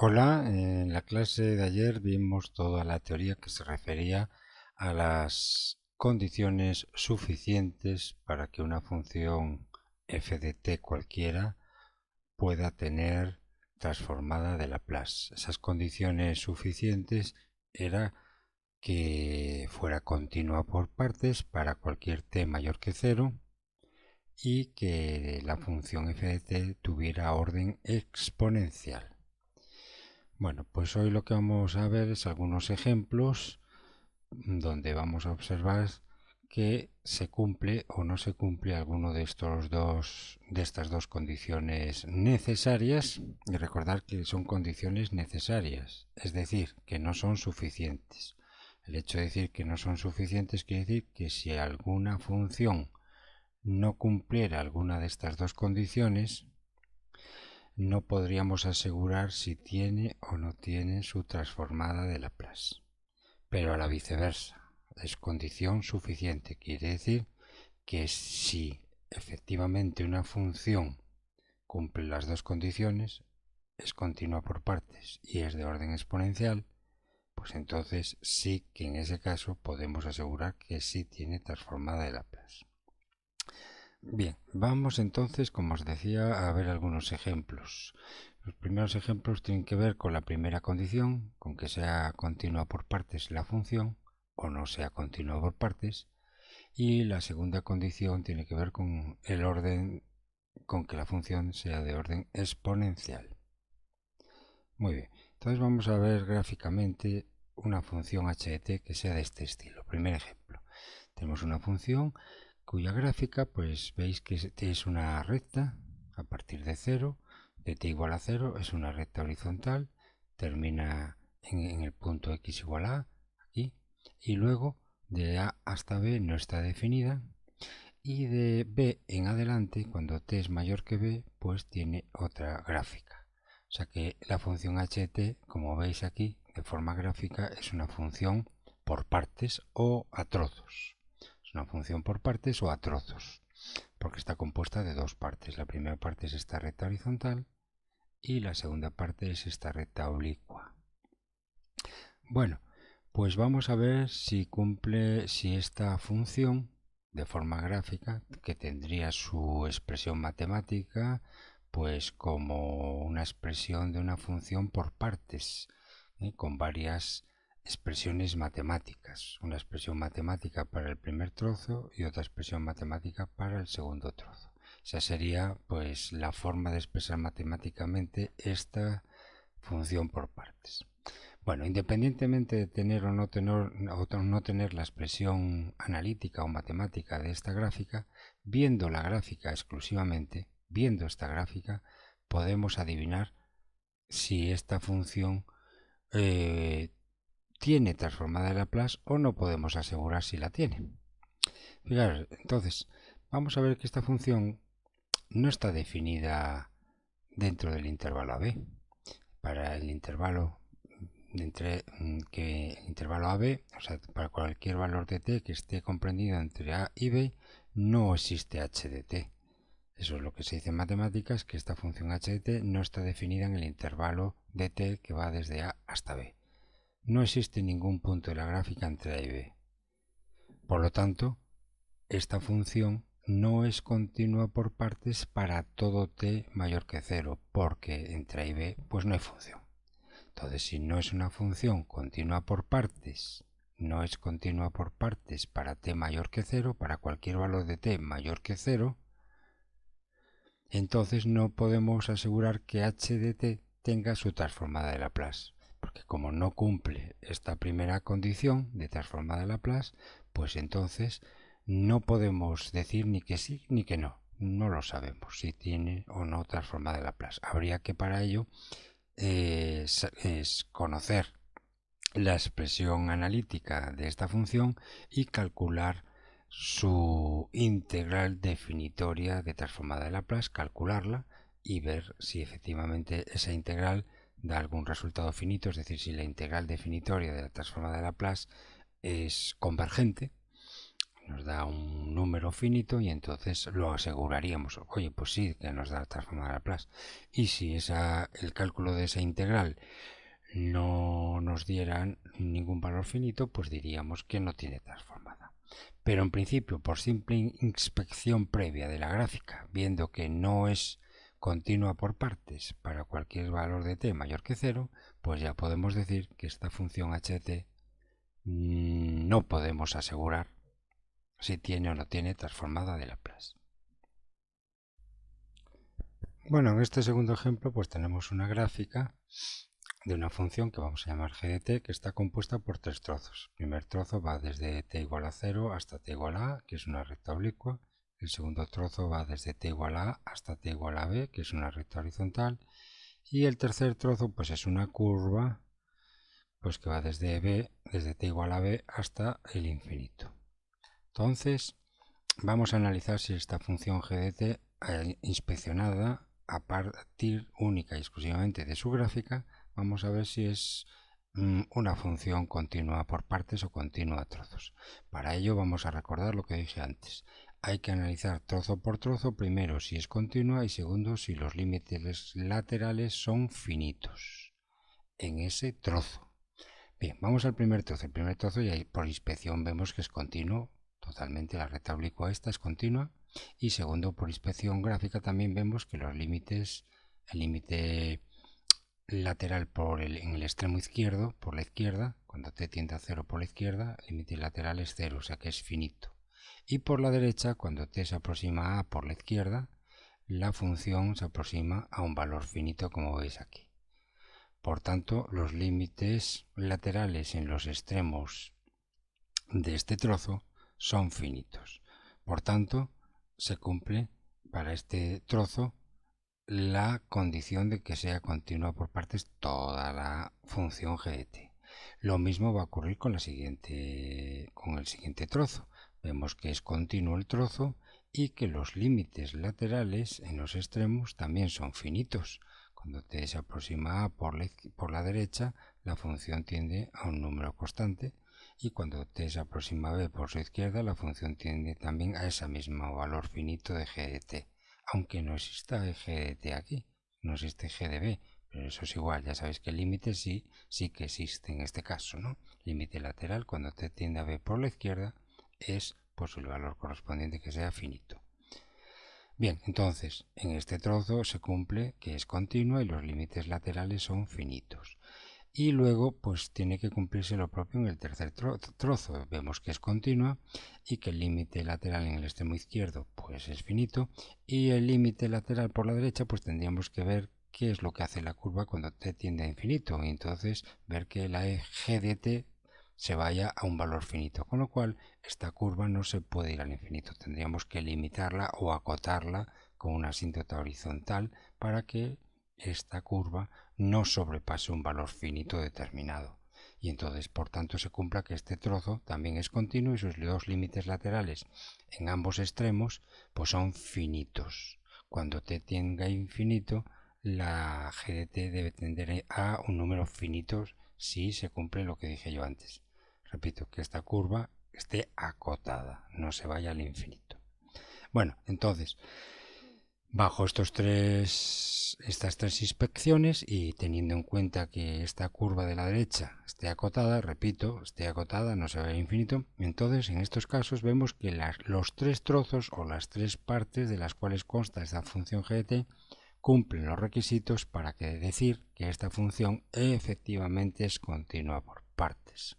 Hola, en la clase de ayer vimos toda la teoría que se refería a las condiciones suficientes para que una función f de t cualquiera pueda tener transformada de Laplace. Esas condiciones suficientes era que fuera continua por partes para cualquier t mayor que cero y que la función f de t tuviera orden exponencial. Bueno, pues hoy lo que vamos a ver es algunos ejemplos donde vamos a observar que se cumple o no se cumple alguno de estas dos condiciones necesarias, y recordar que son condiciones necesarias, es decir, que no son suficientes. El hecho de decir que no son suficientes quiere decir que si alguna función no cumpliera alguna de estas dos condiciones, no podríamos asegurar si tiene o no tiene su transformada de Laplace. Pero a la viceversa, es condición suficiente. Quiere decir que si efectivamente una función cumple las dos condiciones, es continua por partes y es de orden exponencial, pues entonces sí que en ese caso podemos asegurar que sí tiene transformada de Laplace. Bien, vamos entonces, como os decía, a ver algunos ejemplos. Los primeros ejemplos tienen que ver con la primera condición, con que sea continua por partes la función o no sea continua por partes, y la segunda condición tiene que ver con el orden, con que la función sea de orden exponencial. Muy bien, entonces vamos a ver gráficamente una función h de t que sea de este estilo. Primer ejemplo, tenemos una función cuya gráfica, pues veis que es una recta a partir de 0, de t igual a 0, es una recta horizontal, termina en el punto x igual a, aquí, y luego de a hasta b no está definida, y de b en adelante, cuando t es mayor que b, pues tiene otra gráfica. O sea que la función h de t, como veis aquí, de forma gráfica, es una función por partes o a trozos. Es una función por partes o a trozos, porque está compuesta de dos partes. La primera parte es esta recta horizontal y la segunda parte es esta recta oblicua. Bueno, pues vamos a ver si cumple, si esta función de forma gráfica, que tendría su expresión matemática, pues como una expresión de una función por partes, con varias expresiones matemáticas, una expresión matemática para el primer trozo y otra expresión matemática para el segundo trozo. Esa sería pues la forma de expresar matemáticamente esta función por partes. Bueno, independientemente de tener o no tener la expresión analítica o matemática de esta gráfica, viendo la gráfica exclusivamente, viendo esta gráfica, podemos adivinar si esta función tiene transformada de Laplace o no podemos asegurar si la tiene. Fijaros, entonces, vamos a ver que esta función no está definida dentro del intervalo AB. Para el intervalo que el intervalo AB, o sea, para cualquier valor de t que esté comprendido entre a y b, no existe h de t. Eso es lo que se dice en matemáticas, que esta función h de t no está definida en el intervalo de t que va desde a hasta b. No existe ningún punto de la gráfica entre a y b. Por lo tanto, esta función no es continua por partes para todo t mayor que 0, porque entre a y b pues no hay función. Entonces, si no es una función continua por partes, no es continua por partes para t mayor que 0, para cualquier valor de t mayor que 0, entonces no podemos asegurar que h de t tenga su transformada de Laplace, porque como no cumple esta primera condición de transformada de Laplace, pues entonces no podemos decir ni que sí ni que no. No lo sabemos si tiene o no transformada de Laplace. Habría que para ello es conocer la expresión analítica de esta función y calcular su integral definitoria de transformada de Laplace, calcularla y ver si efectivamente esa integral da algún resultado finito, es decir, si la integral definitoria de la transformada de Laplace es convergente, nos da un número finito y entonces lo aseguraríamos. Oye, pues sí, que nos da transformada de Laplace. Y si el cálculo de esa integral no nos dieran ningún valor finito, pues diríamos que no tiene transformada. Pero en principio, por simple inspección previa de la gráfica, viendo que no es continua por partes para cualquier valor de t mayor que 0, pues ya podemos decir que esta función ht no podemos asegurar si tiene o no tiene transformada de Laplace. Bueno, en este segundo ejemplo pues tenemos una gráfica de una función que vamos a llamar g de t, que está compuesta por tres trozos. El primer trozo va desde t igual a 0 hasta t igual a a, que es una recta oblicua. El segundo trozo va desde t igual a a hasta t igual a b, que es una recta horizontal. Y el tercer trozo pues es una curva pues que va desde t igual a b hasta el infinito. Entonces vamos a analizar si esta función g de t inspeccionada a partir única y exclusivamente de su gráfica, vamos a ver si es una función continua por partes o continua a trozos. Para ello vamos a recordar lo que dije antes. Hay que analizar trozo por trozo, primero si es continua y segundo si los límites laterales son finitos en ese trozo. Bien, vamos al primer trozo. El primer trozo ya por inspección vemos que es continuo, totalmente la recta oblicua esta es continua. Y segundo, por inspección gráfica también vemos que los límites, el límite lateral en el extremo izquierdo, por la izquierda, cuando t tiende a 0 por la izquierda, el límite lateral es 0, o sea que es finito. Y por la derecha, cuando t se aproxima a A por la izquierda, la función se aproxima a un valor finito, como veis aquí. Por tanto, los límites laterales en los extremos de este trozo son finitos. Por tanto, se cumple para este trozo la condición de que sea continua por partes toda la función g de t. Lo mismo va a ocurrir con el siguiente trozo. Vemos que es continuo el trozo y que los límites laterales en los extremos también son finitos. Cuando t se aproxima a por la derecha, la función tiende a un número constante, y cuando t se aproxima a b por su izquierda, la función tiende también a ese mismo valor finito de g de t. Aunque no exista g de t aquí, no existe g de b, pero eso es igual, ya sabéis que el límite sí que existe en este caso, ¿no? Límite lateral cuando t tiende a b por la izquierda es pues el valor correspondiente que sea finito. Bien, entonces, en este trozo se cumple que es continua y los límites laterales son finitos. Y luego, pues tiene que cumplirse lo propio en el tercer trozo. Vemos que es continua y que el límite lateral en el extremo izquierdo, pues es finito. Y el límite lateral por la derecha, pues tendríamos que ver qué es lo que hace la curva cuando t tiende a infinito. Y entonces ver que la g de t se vaya a un valor finito, con lo cual esta curva no se puede ir al infinito, tendríamos que limitarla o acotarla con una asíntota horizontal para que esta curva no sobrepase un valor finito determinado, y entonces por tanto se cumpla que este trozo también es continuo y sus dos límites laterales en ambos extremos pues son finitos. Cuando t tenga infinito, la g de t debe tender a un número finito si se cumple lo que dije yo antes. Repito, que esta curva esté acotada, no se vaya al infinito. Bueno, entonces, bajo estas tres inspecciones y teniendo en cuenta que esta curva de la derecha esté acotada, repito, esté acotada, no se vaya al infinito, entonces en estos casos vemos que los tres trozos o las tres partes de las cuales consta esta función g de t cumplen los requisitos para decir que esta función efectivamente es continua por partes.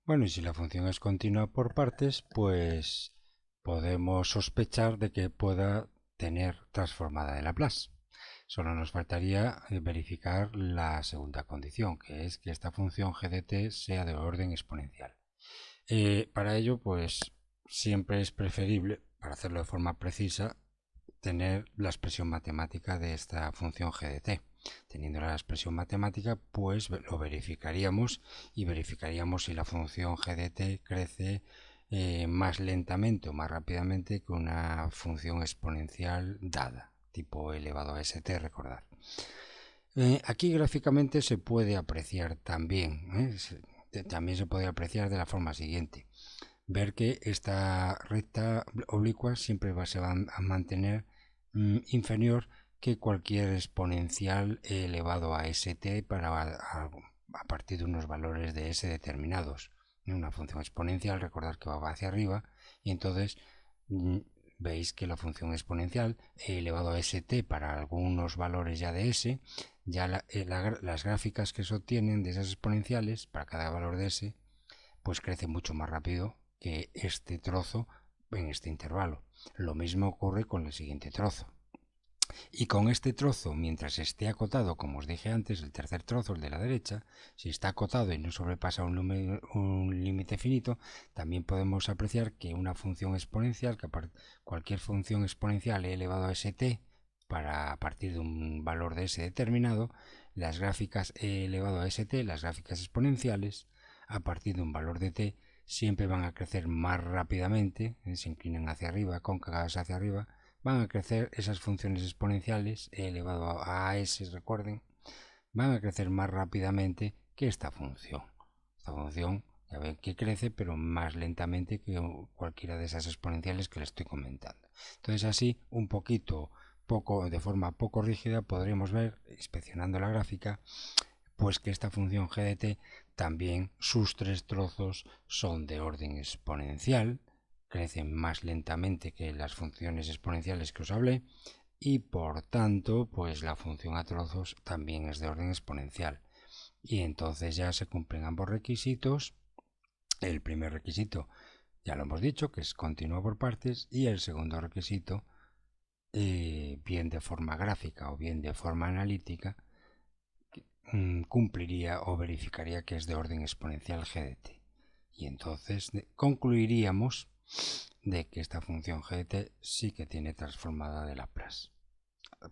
Bueno, y si la función es continua por partes, pues podemos sospechar de que pueda tener transformada de Laplace. Solo nos faltaría verificar la segunda condición, que es que esta función g de t sea de orden exponencial. Para ello, pues siempre es preferible, para hacerlo de forma precisa, tener la expresión matemática de esta función g de t. Teniendo la expresión matemática, pues lo verificaríamos y verificaríamos si la función g de t crece más lentamente o más rápidamente que una función exponencial dada, tipo elevado a st, recordad. Aquí gráficamente se puede apreciar también, también se puede apreciar de la forma siguiente. Ver que esta recta oblicua siempre se va a mantener inferior que cualquier exponencial elevado a st a partir de unos valores de s determinados. Una función exponencial, recordad que va hacia arriba, y entonces veis que la función exponencial elevado a st para algunos valores ya de s, ya las gráficas que se obtienen de esas exponenciales para cada valor de s, pues crece mucho más rápido que este trozo en este intervalo. Lo mismo ocurre con el siguiente trozo. Y con este trozo, mientras esté acotado, como os dije antes, el tercer trozo, el de la derecha, si está acotado y no sobrepasa un límite finito, también podemos apreciar que una función exponencial, cualquier función exponencial elevado a st, a partir de un valor de s determinado, las gráficas elevado a st, las gráficas exponenciales, a partir de un valor de t, siempre van a crecer más rápidamente, se inclinan hacia arriba, cóncavas hacia arriba, van a crecer esas funciones exponenciales elevado a s, recuerden, van a crecer más rápidamente que esta función. Esta función ya ven que crece, pero más lentamente que cualquiera de esas exponenciales que les estoy comentando. Entonces así, de forma poco rígida, podremos ver, inspeccionando la gráfica, pues que esta función g de t también sus tres trozos son de orden exponencial, crecen más lentamente que las funciones exponenciales que os hablé, y por tanto pues la función a trozos también es de orden exponencial. Y entonces ya se cumplen ambos requisitos. El primer requisito ya lo hemos dicho, que es continuo por partes, y el segundo requisito, bien de forma gráfica o bien de forma analítica, cumpliría o verificaría que es de orden exponencial g de t. Y entonces concluiríamos de que esta función g de t sí que tiene transformada de Laplace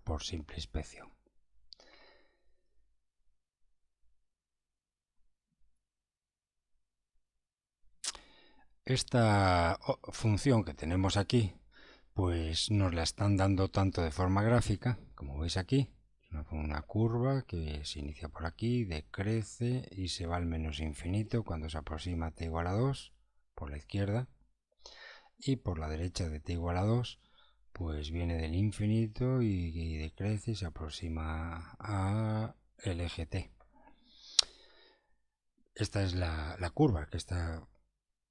por simple inspección. Esta función que tenemos aquí, pues nos la están dando tanto de forma gráfica, como veis aquí, una curva que se inicia por aquí, decrece y se va al menos infinito cuando se aproxima a t igual a 2 por la izquierda, y por la derecha de t igual a 2 pues viene del infinito y decrece y se aproxima a el eje t. Esta es la curva, que está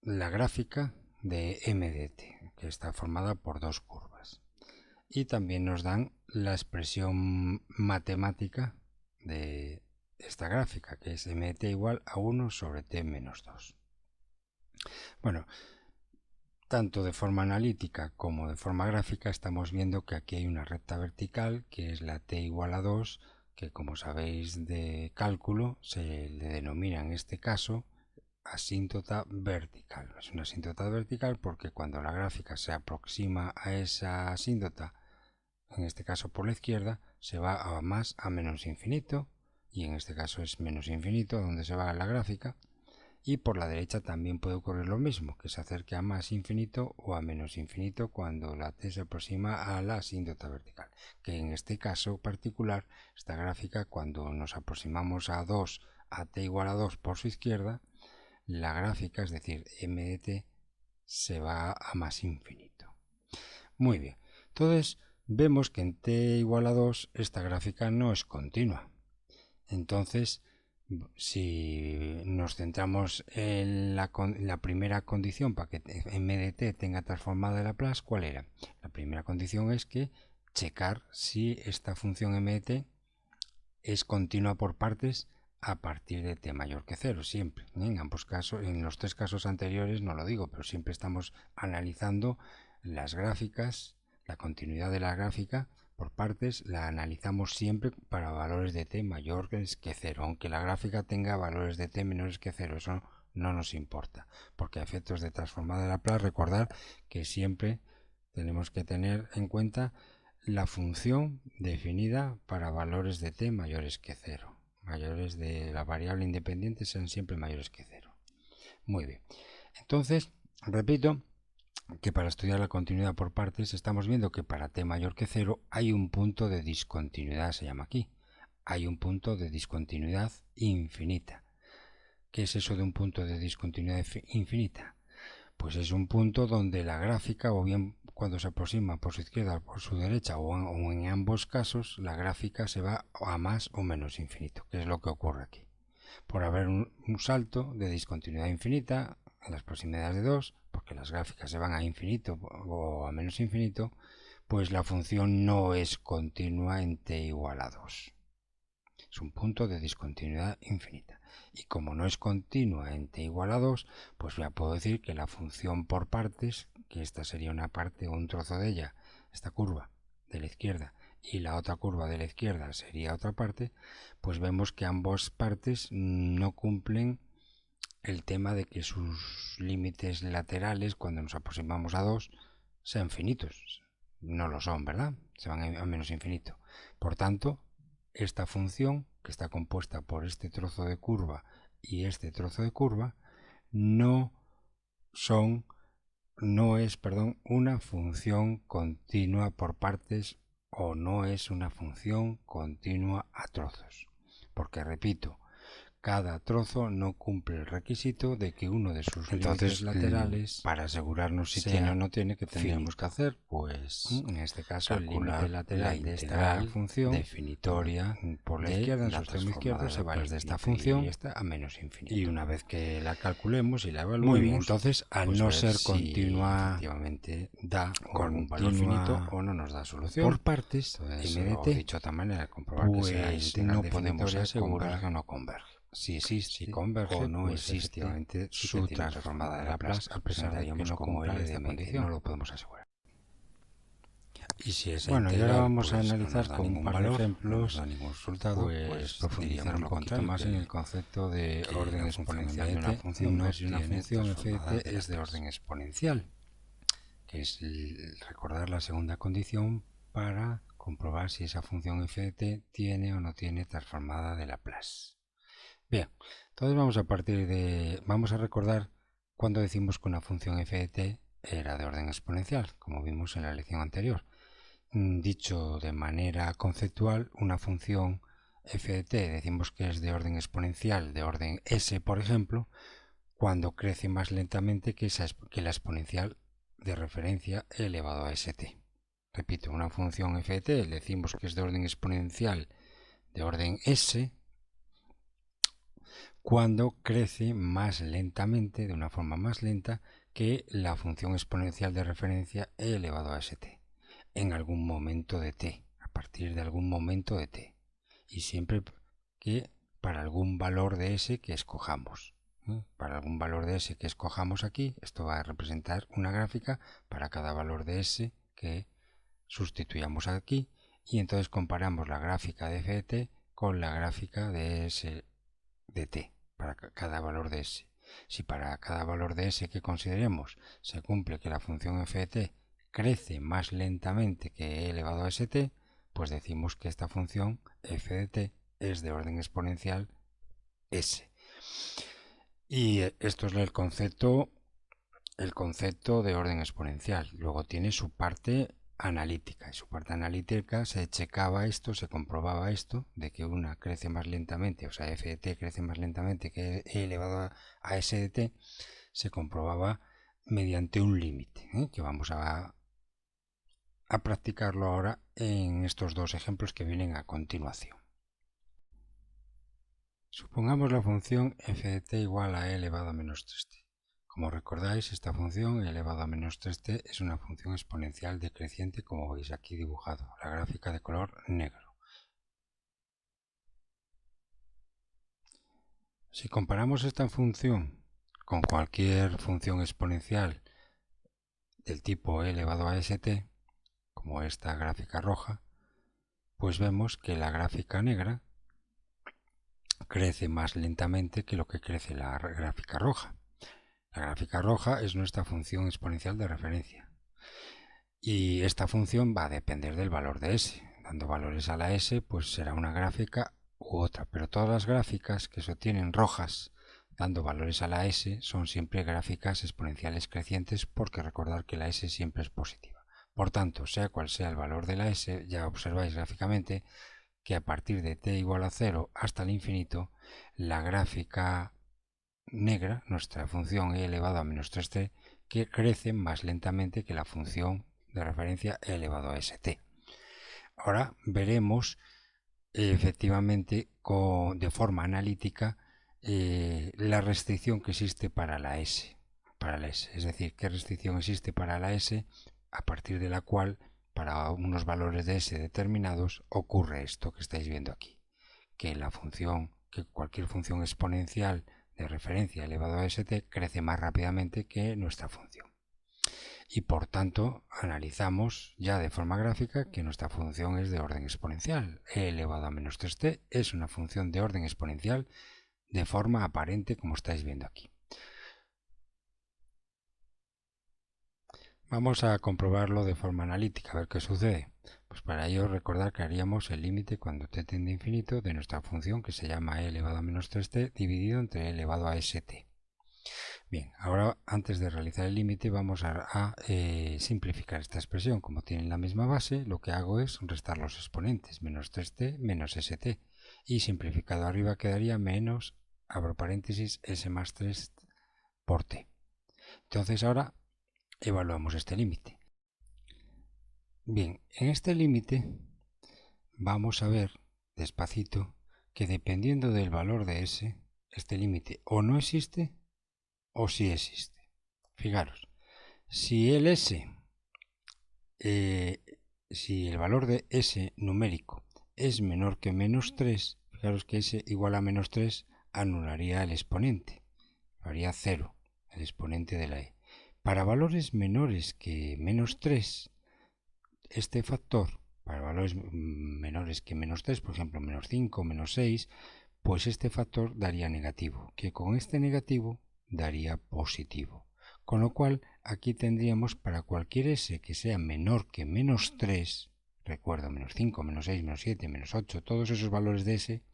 la gráfica de m de t, que está formada por dos curvas. Y también nos dan la expresión matemática de esta gráfica, que es m de t igual a 1 sobre t menos 2. Bueno, tanto de forma analítica como de forma gráfica estamos viendo que aquí hay una recta vertical, que es la t igual a 2, que como sabéis de cálculo se le denomina en este caso asíntota vertical. Es una asíntota vertical porque cuando la gráfica se aproxima a esa asíntota, en este caso por la izquierda, se va a más a menos infinito, y en este caso es menos infinito donde se va la gráfica, y por la derecha también puede ocurrir lo mismo, que se acerque a más infinito o a menos infinito cuando la t se aproxima a la asíntota vertical, que en este caso particular, esta gráfica, cuando nos aproximamos a 2 a t igual a 2 por su izquierda, la gráfica, es decir, m de t, se va a más infinito. Muy bien, entonces vemos que en t igual a 2 esta gráfica no es continua. Entonces, si nos centramos en la primera condición para que m de t tenga transformada de Laplace, ¿cuál era? La primera condición es que checar si esta función m de t es continua por partes a partir de t mayor que 0, siempre. En ambos casos, en los tres casos anteriores no lo digo, pero siempre estamos analizando las gráficas, la continuidad de la gráfica por partes la analizamos siempre para valores de t mayores que 0, aunque la gráfica tenga valores de t menores que 0, eso no nos importa, porque a efectos de transformada de Laplace, recordar que siempre tenemos que tener en cuenta la función definida para valores de t mayores que 0, mayores de la variable independiente sean siempre mayores que 0. Muy bien, entonces, repito, que para estudiar la continuidad por partes estamos viendo que para t mayor que 0 hay un punto de discontinuidad, se llama aquí. Hay un punto de discontinuidad infinita. ¿Qué es eso de un punto de discontinuidad infinita? Pues es un punto donde la gráfica, o bien cuando se aproxima por su izquierda o por su derecha, o en ambos casos, la gráfica se va a más o menos infinito, que es lo que ocurre aquí. Por haber un salto de discontinuidad infinita en las proximidades de 2, porque las gráficas se van a infinito o a menos infinito, pues la función no es continua en t igual a 2. Es un punto de discontinuidad infinita. Y como no es continua en t igual a 2, pues ya puedo decir que la función por partes, que esta sería una parte o un trozo de ella, esta curva de la izquierda, y la otra curva de la izquierda sería otra parte, pues vemos que ambas partes no cumplen el tema de que sus límites laterales, cuando nos aproximamos a 2, sean finitos. No lo son, ¿verdad? Se van a menos infinito. Por tanto, esta función, que está compuesta por este trozo de curva y este trozo de curva, no es una función continua por partes, o no es una función continua a trozos. Porque, repito, cada trozo no cumple el requisito de que uno de sus límites laterales, para asegurarnos si tiene o no tiene, que tendríamos que hacer, pues en este caso el límite lateral de esta función definitoria por la izquierda, en su extremo izquierdo, se va de esta función y esta a menos infinito. Y una vez que la calculemos y la evaluemos, muy bien, entonces al pues no ser continua, efectivamente da con valor finito o no nos da solución. Por partes, m de t, dicho de otra manera, comprobar pues que sea no podemos asegurar que no converge. Si existe, si converge o no pues existe efectivamente su transformada de Laplace, a pesar de que no como L de condición, no lo podemos asegurar. Y si es bueno, y ahora vamos a analizar con un par de ejemplos, no ningún resultado, pues profundizar un poquito más en el concepto de orden exponencial de una función. No, si una función f de t es de orden exponencial, que es recordar la segunda condición para comprobar si esa función f de t tiene o no tiene transformada de Laplace. Bien, entonces vamos a recordar cuando decimos que una función f de t era de orden exponencial, como vimos en la lección anterior. Dicho de manera conceptual, una función f de t decimos que es de orden exponencial, de orden s, por ejemplo, cuando crece más lentamente que la exponencial de referencia elevado a st. Repito, una función f de t decimos que es de orden exponencial de orden s, cuando crece más lentamente, de una forma más lenta, que la función exponencial de referencia e elevado a st, en algún momento de t, a partir de algún momento de t, y siempre que para algún valor de s que escojamos. Para algún valor de s que escojamos aquí, esto va a representar una gráfica para cada valor de s que sustituyamos aquí, y entonces comparamos la gráfica de f de t con la gráfica de s de t para cada valor de s. Si para cada valor de s que consideremos se cumple que la función f de t crece más lentamente que e elevado a st, pues decimos que esta función f de t es de orden exponencial s. Y esto es el concepto de orden exponencial. Luego tiene su parte analítica, y su parte analítica se checaba esto, se comprobaba esto, de que una crece más lentamente, o sea, f de t crece más lentamente que e elevado a s de t, se comprobaba mediante un límite, que vamos a practicarlo ahora en estos dos ejemplos que vienen a continuación. Supongamos la función f de t igual a e elevado a menos 3t. Como recordáis, esta función e elevado a menos 3t es una función exponencial decreciente, como veis aquí dibujado, la gráfica de color negro. Si comparamos esta función con cualquier función exponencial del tipo e elevado a st, como esta gráfica roja, pues vemos que la gráfica negra crece más lentamente que lo que crece la gráfica roja. La gráfica roja es nuestra función exponencial de referencia. Y esta función va a depender del valor de s. Dando valores a la s, pues será una gráfica u otra. Pero todas las gráficas que se obtienen rojas dando valores a la s son siempre gráficas exponenciales crecientes, porque recordar que la s siempre es positiva. Por tanto, sea cual sea el valor de la s, ya observáis gráficamente que a partir de t igual a 0 hasta el infinito, la gráfica negra, nuestra función e elevado a menos 3t, que crece más lentamente que la función de referencia e elevado a st. Ahora veremos efectivamente de forma analítica la restricción que existe para la s. Es decir, qué restricción existe para la s a partir de la cual para unos valores de s determinados ocurre esto que estáis viendo aquí, que cualquier función exponencial de referencia elevado a st crece más rápidamente que nuestra función. Y por tanto analizamos ya de forma gráfica que nuestra función es de orden exponencial. E elevado a menos 3t es una función de orden exponencial de forma aparente, como estáis viendo aquí. Vamos a comprobarlo de forma analítica, a ver qué sucede. Pues para ello recordar que haríamos el límite cuando t tiende a infinito de nuestra función, que se llama e elevado a menos 3t, dividido entre e elevado a st. Bien, ahora antes de realizar el límite vamos a simplificar esta expresión. Como tienen la misma base, lo que hago es restar los exponentes, menos 3t menos st. Y simplificado arriba quedaría menos, abro paréntesis, s más 3 por t. Entonces ahora evaluamos este límite. Bien, en este límite vamos a ver despacito que dependiendo del valor de s, este límite o no existe o sí existe. Fijaros, si el s, si el valor de s numérico es menor que menos 3, fijaros que s igual a menos 3 anularía el exponente, haría 0, el exponente de la e. Para valores menores que menos 3, este factor, para valores menores que menos 3, por ejemplo menos 5, menos 6, pues este factor daría negativo, que con este negativo daría positivo. Con lo cual aquí tendríamos para cualquier s que sea menor que menos 3, recuerdo menos 5, menos 6, menos 7, menos 8, todos esos valores de s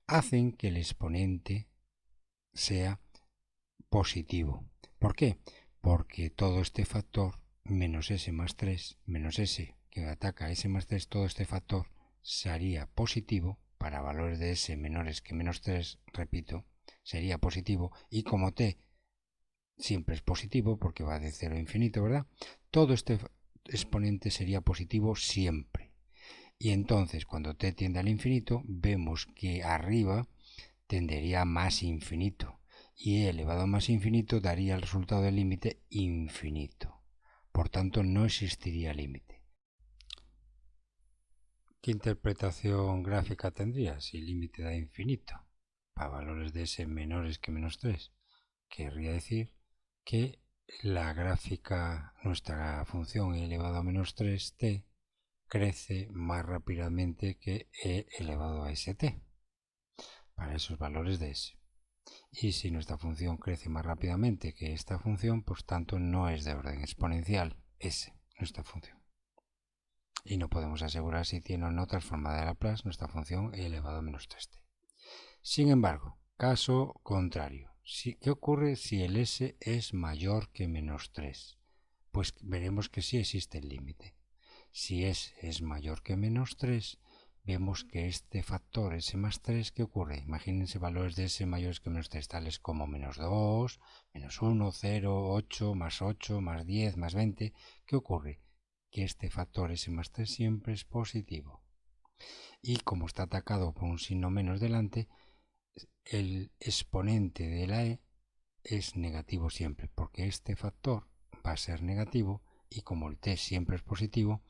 hacen que el exponente sea positivo. ¿Por qué? Porque todo este factor menos s más 3, menos s que ataca a s más 3, todo este factor sería positivo para valores de s menores que menos 3, repito, sería positivo, y como t siempre es positivo porque va de 0 a infinito, ¿verdad? Todo este exponente sería positivo siempre. Y entonces cuando t tiende al infinito, vemos que arriba tendería a más infinito, y e elevado a más infinito daría el resultado del límite infinito. Por tanto, no existiría límite. ¿Qué interpretación gráfica tendría si el límite da infinito? Para valores de s menores que menos 3. Querría decir que la gráfica, nuestra función e elevado a menos 3t, crece más rápidamente que e elevado a st para esos valores de s. Y si nuestra función crece más rápidamente que esta función, por tanto no es de orden exponencial s, nuestra función. Y no podemos asegurar si tiene o no transformada de Laplace nuestra función e elevado a menos 3t. Sin embargo, caso contrario, ¿qué ocurre si el s es mayor que menos 3? Pues veremos que sí existe el límite. Si s es mayor que menos 3, vemos que este factor s más 3, ¿qué ocurre? Imagínense valores de s mayores que menos 3, tales como menos 2, menos 1, 0, 8, más 10, más 20. ¿Qué ocurre? Que este factor s más 3 siempre es positivo. Y como está atacado por un signo menos delante, el exponente de la e es negativo siempre, porque este factor va a ser negativo, y como el t siempre es positivo,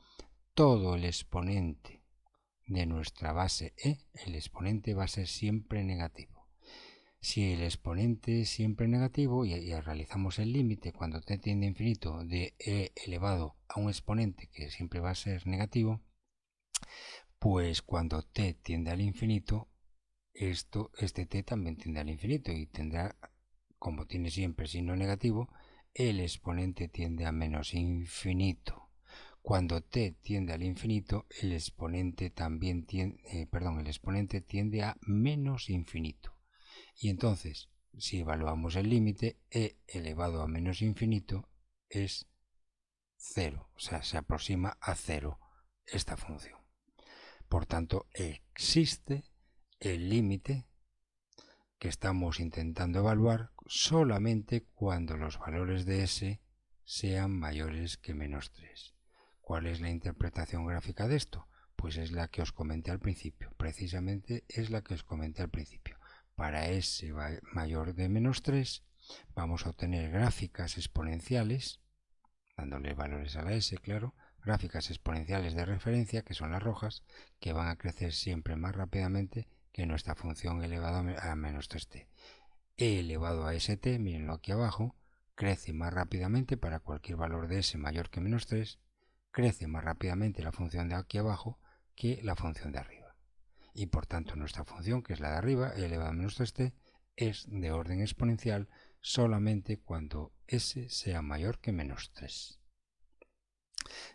todo el exponente de nuestra base e, el exponente va a ser siempre negativo. Si el exponente es siempre negativo y realizamos el límite cuando t tiende a infinito de e elevado a un exponente que siempre va a ser negativo, pues cuando t tiende al infinito, este t también tiende al infinito y tendrá, como tiene siempre signo negativo, el exponente tiende a menos infinito. Cuando t tiende al infinito, el exponente también el exponente tiende a menos infinito. Y entonces, si evaluamos el límite, e elevado a menos infinito es 0, o sea, se aproxima a 0 esta función. Por tanto, existe el límite que estamos intentando evaluar solamente cuando los valores de s sean mayores que menos 3. ¿Cuál es la interpretación gráfica de esto? Pues es la que os comenté al principio, precisamente es la que os comenté al principio. Para s mayor de menos 3 vamos a obtener gráficas exponenciales, dándole valores a la s, claro, gráficas exponenciales de referencia, que son las rojas, que van a crecer siempre más rápidamente que nuestra función elevado a menos 3t. E elevado a st, mírenlo aquí abajo, crece más rápidamente para cualquier valor de s mayor que menos 3, crece más rápidamente la función de aquí abajo que la función de arriba. Y por tanto nuestra función, que es la de arriba, e elevado a menos 3t, es de orden exponencial solamente cuando s sea mayor que menos 3.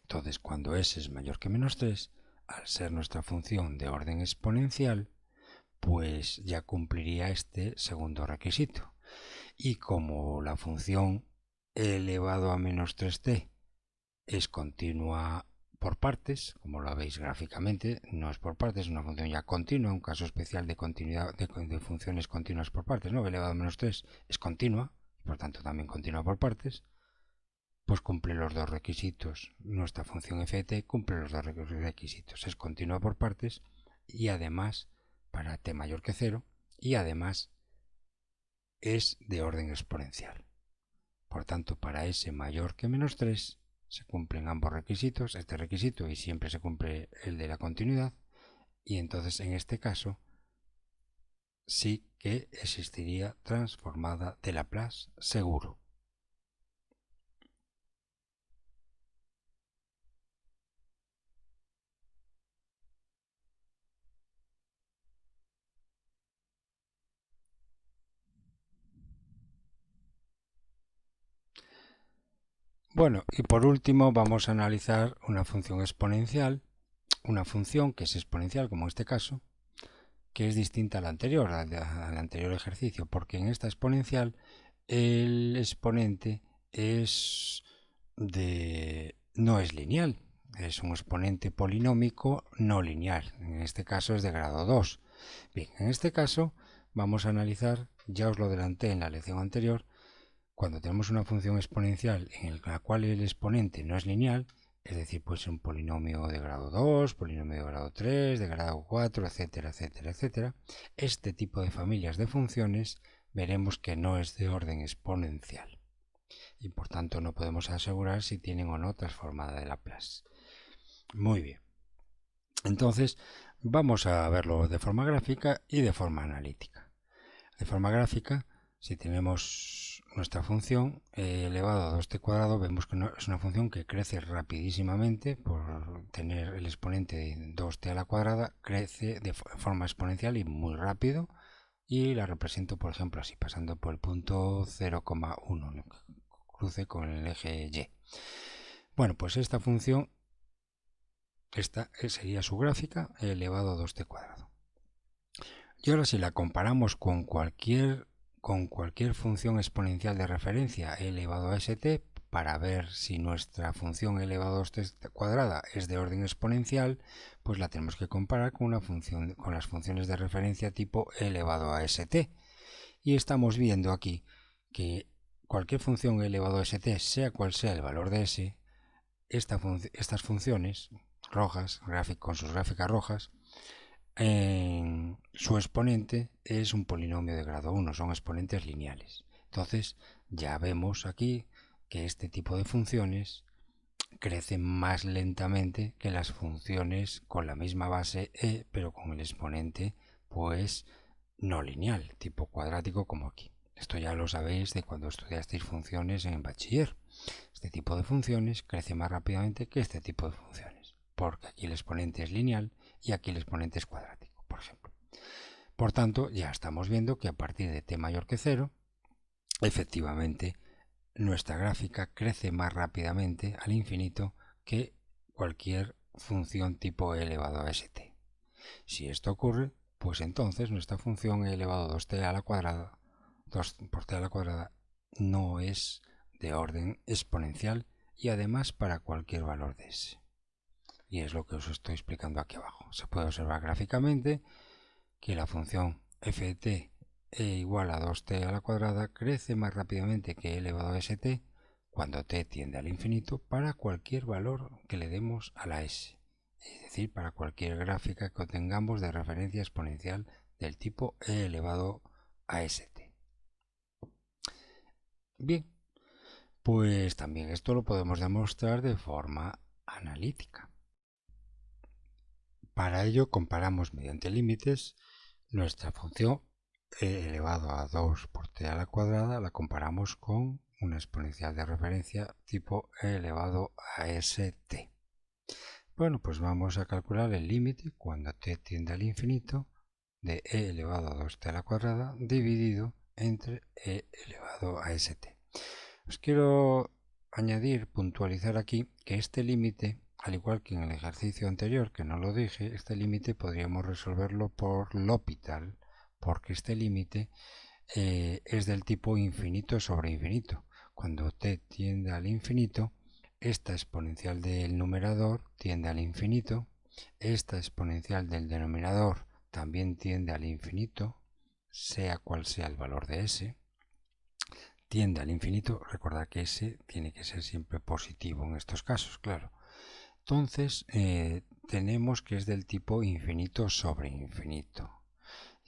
Entonces, cuando s es mayor que menos 3, al ser nuestra función de orden exponencial, pues ya cumpliría este segundo requisito. Y como la función elevado a menos 3t es continua por partes, como lo veis gráficamente, no es por partes, es una función ya continua, un caso especial de continuidad de funciones continuas por partes, ¿no? Elevado a menos 3 es continua, por tanto también continua por partes, pues cumple los dos requisitos. Nuestra función ft cumple los dos requisitos, es continua por partes y además para t mayor que 0 y además es de orden exponencial. Por tanto, para s mayor que menos 3 se cumplen ambos requisitos, este requisito, y siempre se cumple el de la continuidad, y entonces en este caso sí que existiría transformada de Laplace seguro. Bueno, y por último vamos a analizar una función exponencial, una función que es exponencial como en este caso, que es distinta a la anterior, al anterior ejercicio, porque en esta exponencial el exponente no es lineal, es un exponente polinómico no lineal, en este caso es de grado 2. Bien, en este caso vamos a analizar, ya os lo adelanté en la lección anterior, cuando tenemos una función exponencial en la cual el exponente no es lineal, es decir, puede ser un polinomio de grado 2, polinomio de grado 3, de grado 4, etcétera, etcétera, etcétera. Este tipo de familias de funciones veremos que no es de orden exponencial y por tanto no podemos asegurar si tienen o no transformada de Laplace. Muy bien. Entonces vamos a verlo de forma gráfica y de forma analítica. De forma gráfica, si tenemos nuestra función elevado a 2t cuadrado, vemos que es una función que crece rapidísimamente por tener el exponente de 2t a la cuadrada, crece de forma exponencial y muy rápido, y la represento por ejemplo así, pasando por el punto 0,1, cruce con el eje y. Bueno, pues esta función, esta sería su gráfica elevado a 2t cuadrado. Y ahora si la comparamos con cualquier función exponencial de referencia elevado a st, para ver si nuestra función elevado a 2t cuadrada es de orden exponencial, pues la tenemos que comparar con las funciones de referencia tipo elevado a st. Y estamos viendo aquí que cualquier función elevado a st, sea cual sea el valor de s, estas funciones rojas, con sus gráficas rojas, su exponente es un polinomio de grado 1, son exponentes lineales. Entonces ya vemos aquí que este tipo de funciones crecen más lentamente que las funciones con la misma base e, pero con el exponente pues no lineal, tipo cuadrático como aquí. Esto ya lo sabéis de cuando estudiasteis funciones en bachiller. Este tipo de funciones crece más rápidamente que este tipo de funciones, porque aquí el exponente es lineal y aquí el exponente es cuadrático, por ejemplo. Por tanto, ya estamos viendo que a partir de t mayor que 0, efectivamente, nuestra gráfica crece más rápidamente al infinito que cualquier función tipo e elevado a st. Si esto ocurre, pues entonces nuestra función e elevado a 2t a la cuadrada, 2 por t a la cuadrada, no es de orden exponencial y además para cualquier valor de s. Y es lo que os estoy explicando aquí abajo. Se puede observar gráficamente que la función f de t e igual a 2t a la cuadrada crece más rápidamente que e elevado a st cuando t tiende al infinito para cualquier valor que le demos a la s, es decir, para cualquier gráfica que obtengamos de referencia exponencial del tipo e elevado a st. Bien, pues también esto lo podemos demostrar de forma analítica. Para ello comparamos mediante límites nuestra función e elevado a 2 por t a la cuadrada, la comparamos con una exponencial de referencia tipo e elevado a st. Bueno, pues vamos a calcular el límite cuando t tiende al infinito de e elevado a 2t a la cuadrada dividido entre e elevado a st. Os quiero añadir, puntualizar aquí que este límite, al igual que en el ejercicio anterior, que no lo dije, este límite podríamos resolverlo por L'Hopital, porque este límite es del tipo infinito sobre infinito. Cuando t tiende al infinito, esta exponencial del numerador tiende al infinito, esta exponencial del denominador también tiende al infinito, sea cual sea el valor de s, tiende al infinito. Recordad que s tiene que ser siempre positivo en estos casos, claro. Entonces tenemos que es del tipo infinito sobre infinito.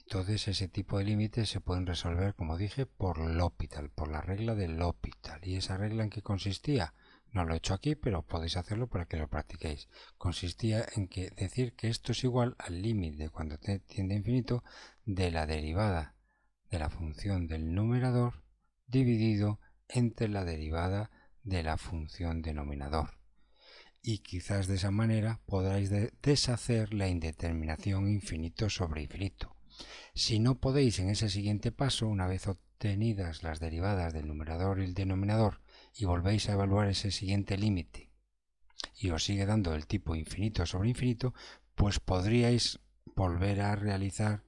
Entonces ese tipo de límites se pueden resolver, como dije, por L'Hopital, por la regla de L'Hopital. ¿Y esa regla en qué consistía? No lo he hecho aquí, pero podéis hacerlo para que lo practiquéis. Consistía en que decir que esto es igual al límite cuando t tiende a infinito de la derivada de la función del numerador dividido entre la derivada de la función denominador. Y quizás de esa manera podráis deshacer la indeterminación infinito sobre infinito. Si no podéis en ese siguiente paso, una vez obtenidas las derivadas del numerador y el denominador, y volvéis a evaluar ese siguiente límite y os sigue dando el tipo infinito sobre infinito, pues podríais volver a realizar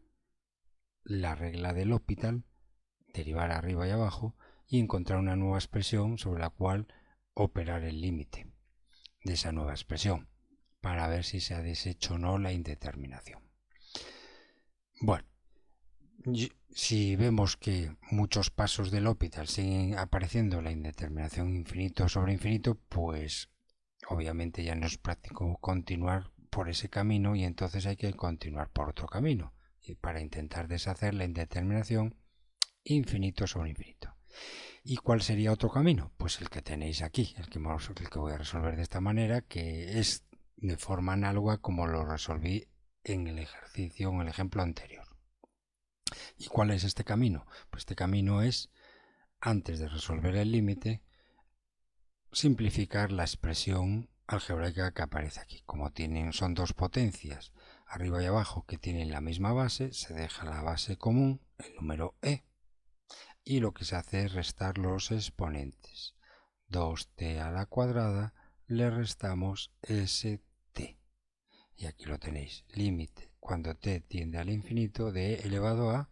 la regla del L'Hopital, derivar arriba y abajo, y encontrar una nueva expresión sobre la cual operar el límite de esa nueva expresión, para ver si se ha deshecho o no la indeterminación. Bueno, si vemos que muchos pasos del L'Hopital siguen apareciendo la indeterminación infinito sobre infinito, pues obviamente ya no es práctico continuar por ese camino y entonces hay que continuar por otro camino para intentar deshacer la indeterminación infinito sobre infinito. ¿Y cuál sería otro camino? Pues el que tenéis aquí, el que voy a resolver de esta manera, que es de forma análoga como lo resolví en el ejercicio, en el ejemplo anterior. ¿Y cuál es este camino? Pues este camino es, antes de resolver el límite, simplificar la expresión algebraica que aparece aquí. Como son dos potencias, arriba y abajo, que tienen la misma base, se deja la base común, el número e, y lo que se hace es restar los exponentes. 2t a la cuadrada le restamos st. Y aquí lo tenéis, límite cuando t tiende al infinito de e elevado a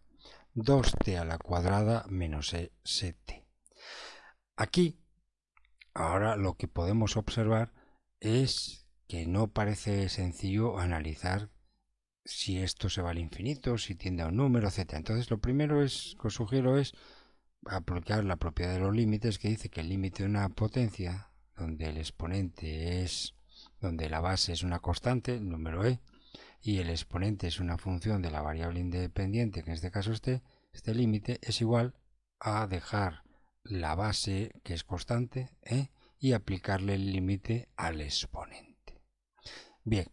2t a la cuadrada menos st. Aquí, ahora lo que podemos observar es que no parece sencillo analizar si esto se va al infinito, si tiende a un número, etc. Entonces lo primero que os sugiero es aplicar la propiedad de los límites, que dice que el límite de una potencia donde el exponente es, donde la base es una constante, el número e, y el exponente es una función de la variable independiente, que en este caso este límite es igual a dejar la base, que es constante, y aplicarle el límite al exponente. Bien,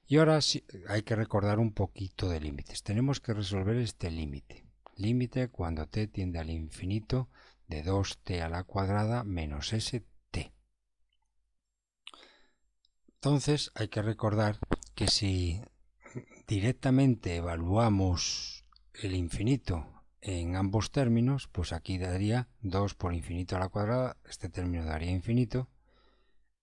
y ahora sí, hay que recordar un poquito de límites. Tenemos que resolver este límite. Límite cuando t tiende al infinito de 2t a la cuadrada menos st. Entonces hay que recordar que si directamente evaluamos el infinito en ambos términos, pues aquí daría 2 por infinito a la cuadrada, este término daría infinito.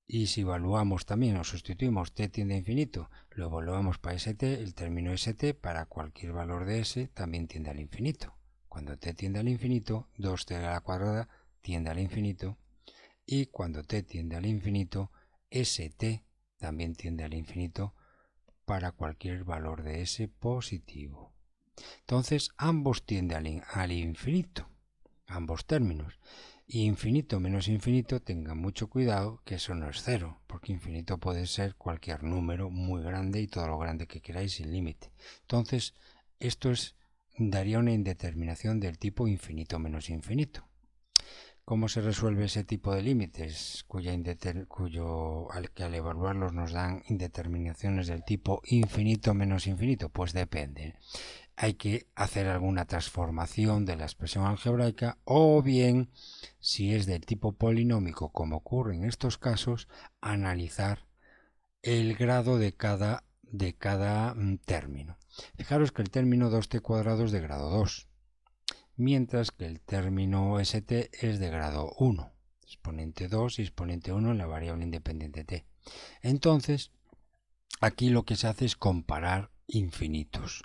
Y si evaluamos también o sustituimos t tiende a infinito, lo evaluamos para st, el término st para cualquier valor de s también tiende al infinito. Cuando t tiende al infinito, 2t a la cuadrada tiende al infinito. Y cuando t tiende al infinito, st también tiende al infinito para cualquier valor de s positivo. Entonces ambos tienden al infinito, ambos términos. Y infinito menos infinito, tengan mucho cuidado que eso no es cero, porque infinito puede ser cualquier número muy grande y todo lo grande que queráis sin límite. Entonces esto daría una indeterminación del tipo infinito menos infinito. ¿Cómo se resuelve ese tipo de límites que al evaluarlos nos dan indeterminaciones del tipo infinito menos infinito? Pues depende. Hay que hacer alguna transformación de la expresión algebraica, o bien, si es del tipo polinómico, como ocurre en estos casos, analizar el grado de cada término. Fijaros que el término 2t cuadrado es de grado 2, mientras que el término st es de grado 1, exponente 2 y exponente 1 en la variable independiente t. Entonces, aquí lo que se hace es comparar infinitos.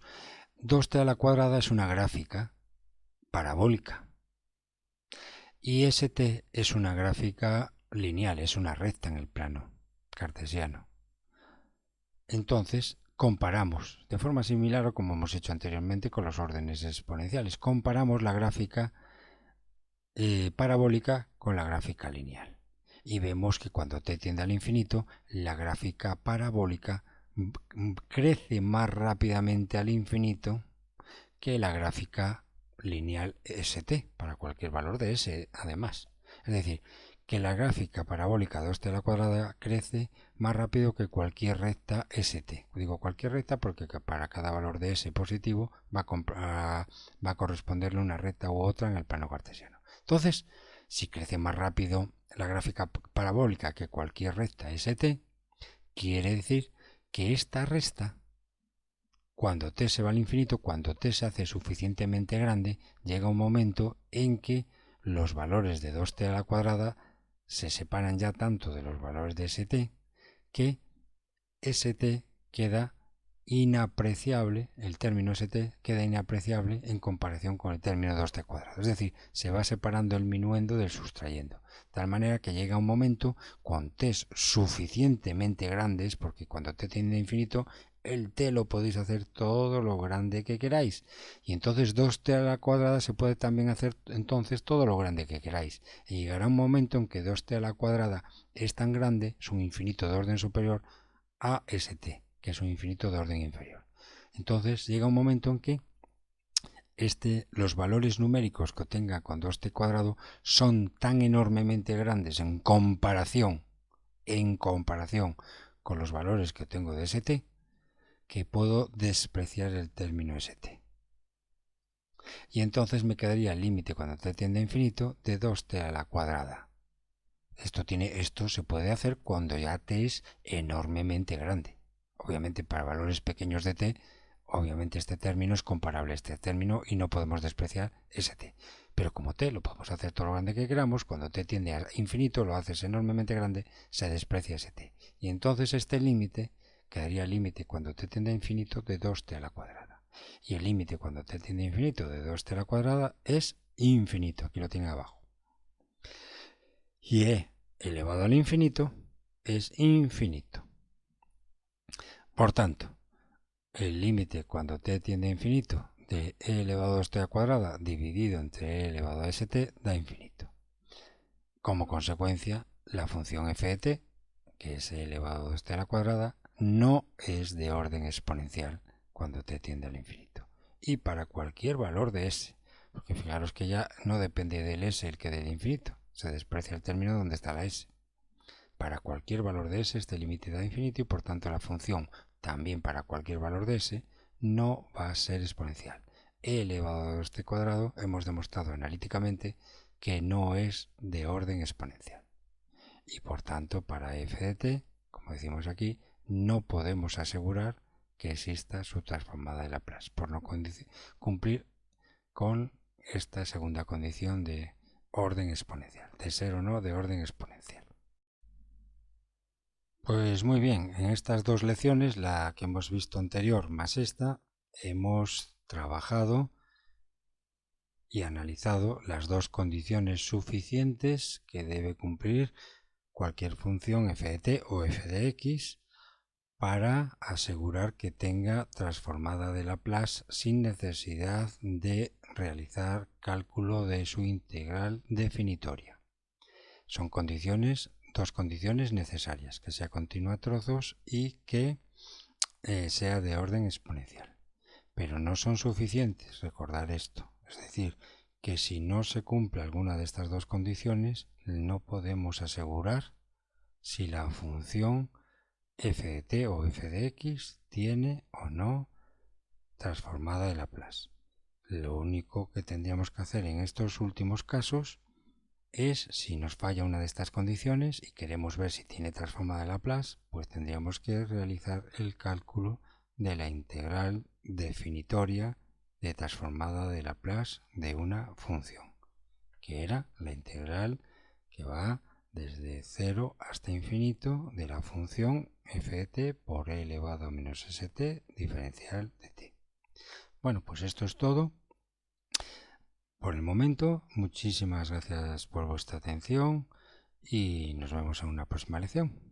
2t a la cuadrada es una gráfica parabólica y st es una gráfica lineal, es una recta en el plano cartesiano. Entonces comparamos, de forma similar a como hemos hecho anteriormente con los órdenes exponenciales, comparamos la gráfica parabólica con la gráfica lineal y vemos que cuando t tiende al infinito, la gráfica parabólica crece más rápidamente al infinito que la gráfica lineal st para cualquier valor de s además. Es decir, que la gráfica parabólica de 2t a la cuadrada crece más rápido que cualquier recta st. Digo cualquier recta porque para cada valor de s positivo va a corresponderle una recta u otra en el plano cartesiano. Entonces, si crece más rápido la gráfica parabólica que cualquier recta st, quiere decir que esta recta, cuando t se va al infinito, cuando t se hace suficientemente grande, llega un momento en que los valores de 2t a la cuadrada se separan ya tanto de los valores de st que st queda inapreciable, el término st queda inapreciable en comparación con el término 2t cuadrado. Es decir, se va separando el minuendo del sustrayendo. De tal manera que llega un momento con t suficientemente grandes, porque cuando t tiende a infinito, el t lo podéis hacer todo lo grande que queráis. Y entonces 2t a la cuadrada se puede también hacer entonces todo lo grande que queráis. Y llegará un momento en que 2t a la cuadrada es tan grande, es un infinito de orden superior a st, que es un infinito de orden inferior. Entonces llega un momento en que los valores numéricos que obtenga con 2t cuadrado son tan enormemente grandes en comparación con los valores que obtengo de st, que puedo despreciar el término st. Y entonces me quedaría el límite cuando t tiende a infinito de 2t a la cuadrada. Esto se puede hacer cuando ya t es enormemente grande. Obviamente para valores pequeños de t, obviamente este término es comparable a este término y no podemos despreciar ese t. Pero como t lo podemos hacer todo lo grande que queramos, cuando t tiende a infinito lo haces enormemente grande, se desprecia ese t. Y entonces este límite quedaría el límite cuando t tiende a infinito de 2t a la cuadrada. Y el límite cuando t tiende a infinito de 2t a la cuadrada es infinito. Aquí lo tiene abajo. Y e elevado al infinito es infinito. Por tanto, el límite cuando t tiende a infinito de e elevado a 2t a cuadrada dividido entre e elevado a st da infinito. Como consecuencia, la función f de t, que es e elevado a 2t a la cuadrada, no es de orden exponencial cuando t tiende al infinito. Y para cualquier valor de s, porque fijaros que ya no depende del s el que del infinito, se desprecia el término donde está la s. Para cualquier valor de s este límite da infinito y por tanto la función también para cualquier valor de s no va a ser exponencial. E elevado a 2t cuadrado hemos demostrado analíticamente que no es de orden exponencial. Y por tanto para f de t, como decimos aquí, no podemos asegurar que exista su transformada de Laplace, por no cumplir con esta segunda condición de orden exponencial, de ser o no de orden exponencial. Pues muy bien, en estas dos lecciones, la que hemos visto anterior más esta, hemos trabajado y analizado las dos condiciones suficientes que debe cumplir cualquier función f de t o f de x para asegurar que tenga transformada de Laplace sin necesidad de realizar cálculo de su integral definitoria. Son dos condiciones necesarias, que sea continua a trozos y que sea de orden exponencial. Pero no son suficientes, recordar esto. Es decir, que si no se cumple alguna de estas dos condiciones, no podemos asegurar si la función f de t o f de x tiene o no transformada de Laplace. Lo único que tendríamos que hacer en estos últimos casos es, si nos falla una de estas condiciones y queremos ver si tiene transformada de Laplace, pues tendríamos que realizar el cálculo de la integral definitoria de transformada de Laplace de una función, que era la integral que va desde 0 hasta infinito de la función f de t por e elevado a menos st diferencial de t. Bueno, pues esto es todo por el momento. Muchísimas gracias por vuestra atención y nos vemos en una próxima lección.